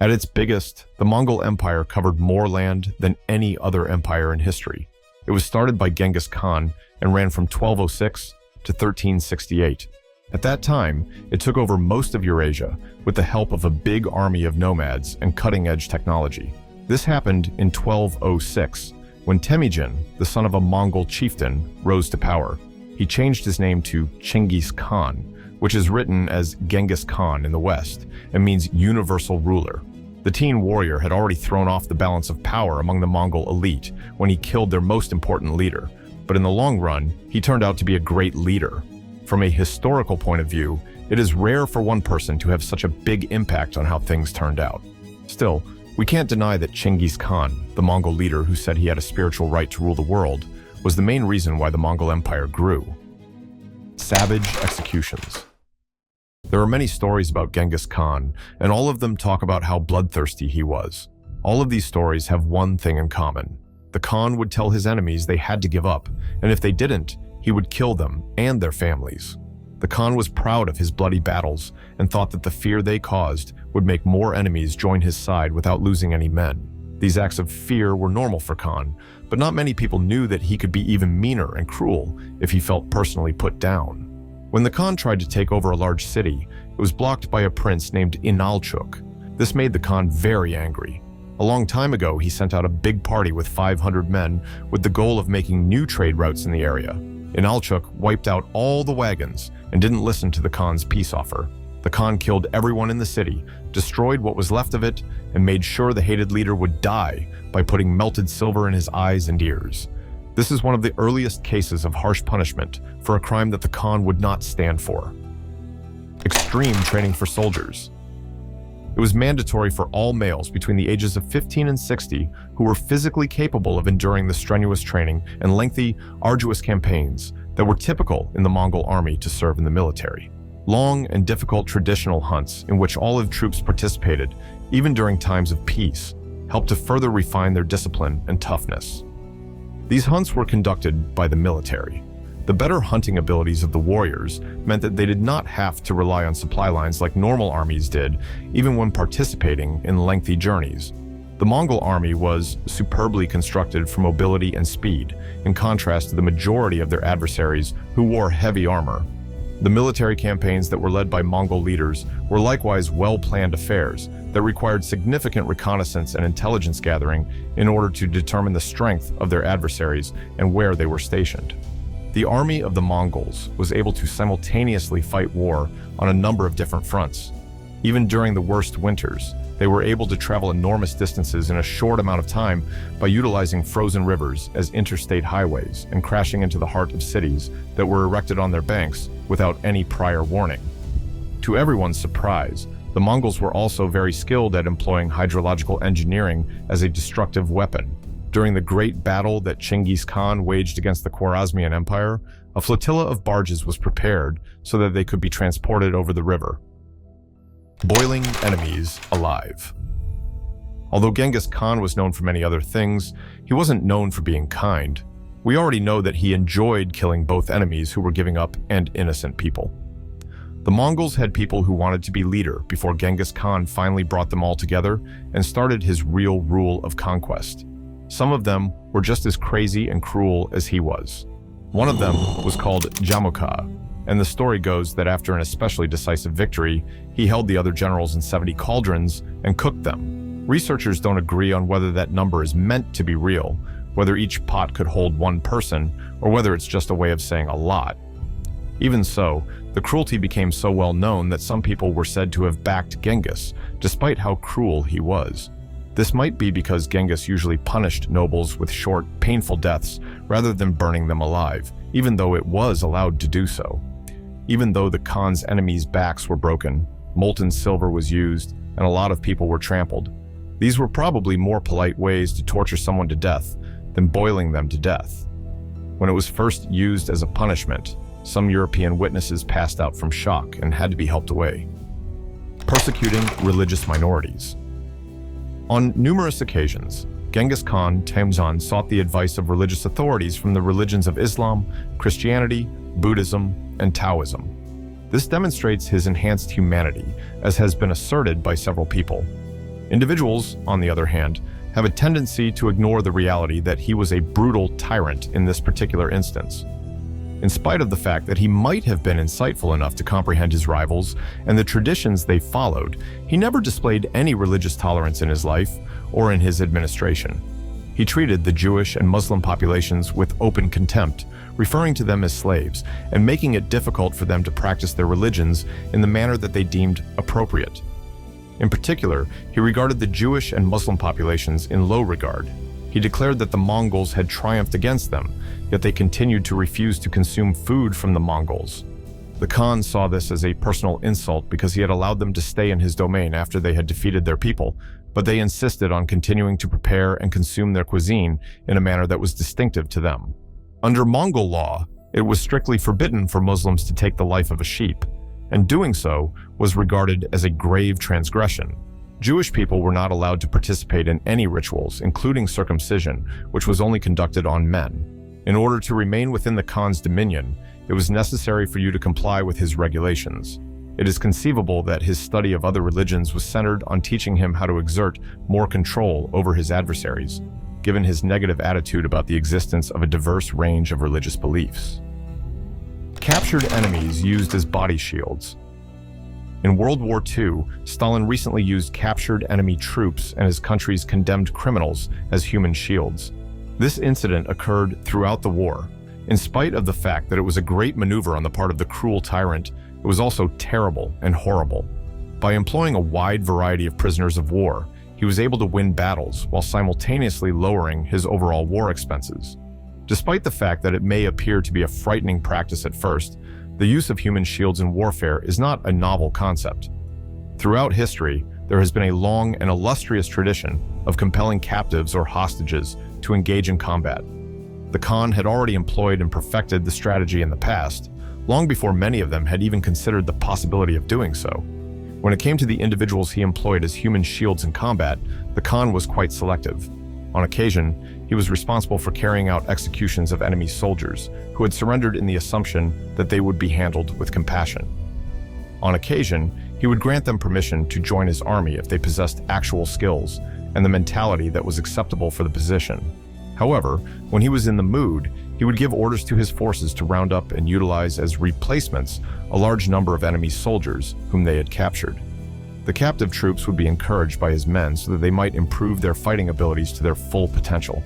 At its biggest, the Mongol Empire covered more land than any other empire in history. It was started by Genghis Khan and ran from 1206 to 1368. At that time, it took over most of Eurasia with the help of a big army of nomads and cutting-edge technology. This happened in 1206, when Temijin, the son of a Mongol chieftain, rose to power. He changed his name to Chinggis Khan, which is written as Genghis Khan in the West and means universal ruler. The teen warrior had already thrown off the balance of power among the Mongol elite when he killed their most important leader, but in the long run, he turned out to be a great leader. From a historical point of view, it is rare for one person to have such a big impact on how things turned out. Still, we can't deny that Chinggis Khan, the Mongol leader who said he had a spiritual right to rule the world, was the main reason why the Mongol Empire grew. Savage executions. There are many stories about Genghis Khan, and all of them talk about how bloodthirsty he was. All of these stories have one thing in common. The Khan would tell his enemies they had to give up, and if they didn't, he would kill them and their families. The Khan was proud of his bloody battles and thought that the fear they caused would make more enemies join his side without losing any men. These acts of fear were normal for Khan, but not many people knew that he could be even meaner and cruel if he felt personally put down. When the Khan tried to take over a large city, it was blocked by a prince named Inalchuk. This made the Khan very angry. A long time ago, he sent out a big party with 500 men with the goal of making new trade routes in the area. Inalchuk wiped out all the wagons and didn't listen to the Khan's peace offer. The Khan killed everyone in the city, destroyed what was left of it, and made sure the hated leader would die by putting melted silver in his eyes and ears. This is one of the earliest cases of harsh punishment for a crime that the Khan would not stand for. Extreme training for soldiers. It was mandatory for all males between the ages of 15 and 60 who were physically capable of enduring the strenuous training and lengthy, arduous campaigns that were typical in the Mongol army to serve in the military. Long and difficult traditional hunts in which all of troops participated, even during times of peace, helped to further refine their discipline and toughness. These hunts were conducted by the military. The better hunting abilities of the warriors meant that they did not have to rely on supply lines like normal armies did, even when participating in lengthy journeys. The Mongol army was superbly constructed for mobility and speed, in contrast to the majority of their adversaries who wore heavy armor. The military campaigns that were led by Mongol leaders were likewise well-planned affairs that required significant reconnaissance and intelligence gathering in order to determine the strength of their adversaries and where they were stationed. The army of the Mongols was able to simultaneously fight war on a number of different fronts. Even during the worst winters, they were able to travel enormous distances in a short amount of time by utilizing frozen rivers as interstate highways and crashing into the heart of cities that were erected on their banks without any prior warning. To everyone's surprise, the Mongols were also very skilled at employing hydrological engineering as a destructive weapon. During the great battle that Chinggis Khan waged against the Khwarezmian Empire, a flotilla of barges was prepared so that they could be transported over the river. Boiling enemies alive. Although Genghis Khan was known for many other things, he wasn't known for being kind. We already know that he enjoyed killing both enemies who were giving up and innocent people. The Mongols had people who wanted to be leader before Genghis Khan finally brought them all together and started his real rule of conquest. Some of them were just as crazy and cruel as he was. One of them was called Jamukha, and the story goes that after an especially decisive victory, he held the other generals in 70 cauldrons and cooked them. Researchers don't agree on whether that number is meant to be real, whether each pot could hold one person, or whether it's just a way of saying a lot. Even so, the cruelty became so well known that some people were said to have backed Genghis, despite how cruel he was. This might be because Genghis usually punished nobles with short, painful deaths rather than burning them alive, even though it was allowed to do so. Even though the Khan's enemies' backs were broken, molten silver was used, and a lot of people were trampled. These were probably more polite ways to torture someone to death than boiling them to death. When it was first used as a punishment, some European witnesses passed out from shock and had to be helped away. Persecuting religious minorities. On numerous occasions, Genghis Khan Temijin sought the advice of religious authorities from the religions of Islam, Christianity, Buddhism, and Taoism. This demonstrates his enhanced humanity, as has been asserted by several people. Individuals, on the other hand, have a tendency to ignore the reality that he was a brutal tyrant in this particular instance. In spite of the fact that he might have been insightful enough to comprehend his rivals and the traditions they followed, he never displayed any religious tolerance in his life or in his administration. He treated the Jewish and Muslim populations with open contempt, referring to them as slaves and making it difficult for them to practice their religions in the manner that they deemed appropriate. In particular, he regarded the Jewish and Muslim populations in low regard. He declared that the Mongols had triumphed against them, yet they continued to refuse to consume food from the Mongols. The Khan saw this as a personal insult because he had allowed them to stay in his domain after they had defeated their people, but they insisted on continuing to prepare and consume their cuisine in a manner that was distinctive to them. Under Mongol law, it was strictly forbidden for Muslims to take the life of a sheep, and doing so was regarded as a grave transgression. Jewish people were not allowed to participate in any rituals, including circumcision, which was only conducted on men. In order to remain within the Khan's dominion, it was necessary for you to comply with his regulations. It is conceivable that his study of other religions was centered on teaching him how to exert more control over his adversaries, given his negative attitude about the existence of a diverse range of religious beliefs. Captured enemies used as body shields. In World War II, Stalin recently used captured enemy troops and his country's condemned criminals as human shields. This incident occurred throughout the war. In spite of the fact that it was a great maneuver on the part of the cruel tyrant, it was also terrible and horrible. By employing a wide variety of prisoners of war, he was able to win battles while simultaneously lowering his overall war expenses. Despite the fact that it may appear to be a frightening practice at first, the use of human shields in warfare is not a novel concept. Throughout history, there has been a long and illustrious tradition of compelling captives or hostages to engage in combat. The Khan had already employed and perfected the strategy in the past, long before many of them had even considered the possibility of doing so. When it came to the individuals he employed as human shields in combat, the Khan was quite selective. On occasion, he was responsible for carrying out executions of enemy soldiers who had surrendered in the assumption that they would be handled with compassion. On occasion, he would grant them permission to join his army if they possessed actual skills and the mentality that was acceptable for the position. However, when he was in the mood, he would give orders to his forces to round up and utilize as replacements a large number of enemy soldiers whom they had captured. The captive troops would be encouraged by his men so that they might improve their fighting abilities to their full potential.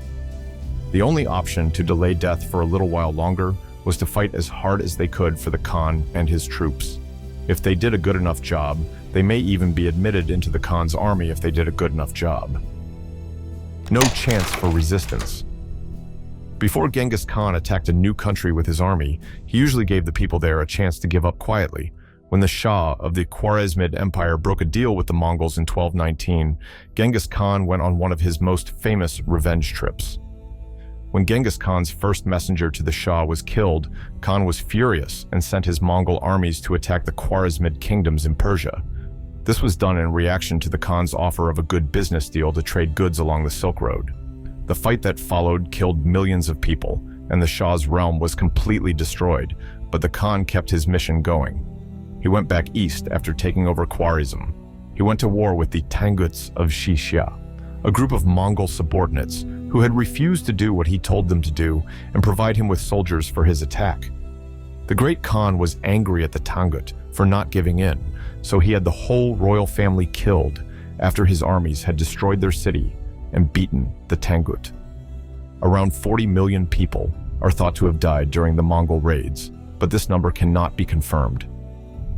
The only option to delay death for a little while longer was to fight as hard as they could for the Khan and his troops. If they did a good enough job, they may even be admitted into the Khan's army if they did a good enough job. No chance for resistance. Before Genghis Khan attacked a new country with his army, he usually gave the people there a chance to give up quietly. When the Shah of the Khwarezmid Empire broke a deal with the Mongols in 1219, Genghis Khan went on one of his most famous revenge trips. When Genghis Khan's first messenger to the Shah was killed, Khan was furious and sent his Mongol armies to attack the Khwarezmid kingdoms in Persia. This was done in reaction to the Khan's offer of a good business deal to trade goods along the Silk Road. The fight that followed killed millions of people, and the Shah's realm was completely destroyed, but the Khan kept his mission going. He went back east after taking over Khwarezm. He went to war with the Tanguts of Shishya, a group of Mongol subordinates who had refused to do what he told them to do and provide him with soldiers for his attack. The great Khan was angry at the Tangut for not giving in, so he had the whole royal family killed after his armies had destroyed their city and beaten the Tangut. Around 40 million people are thought to have died during the Mongol raids, but this number cannot be confirmed.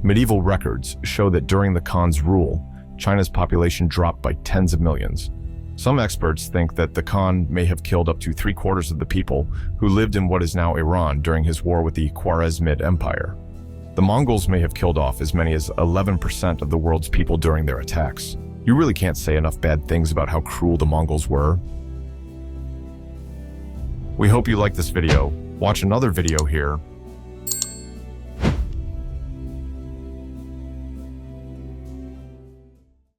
Medieval records show that during the Khan's rule, China's population dropped by tens of millions. Some experts think that the Khan may have killed up to 3/4 of the people who lived in what is now Iran during his war with the Khwarezmid Empire. The Mongols may have killed off as many as 11% of the world's people during their attacks. You really can't say enough bad things about how cruel the Mongols were. We hope you liked this video. Watch another video here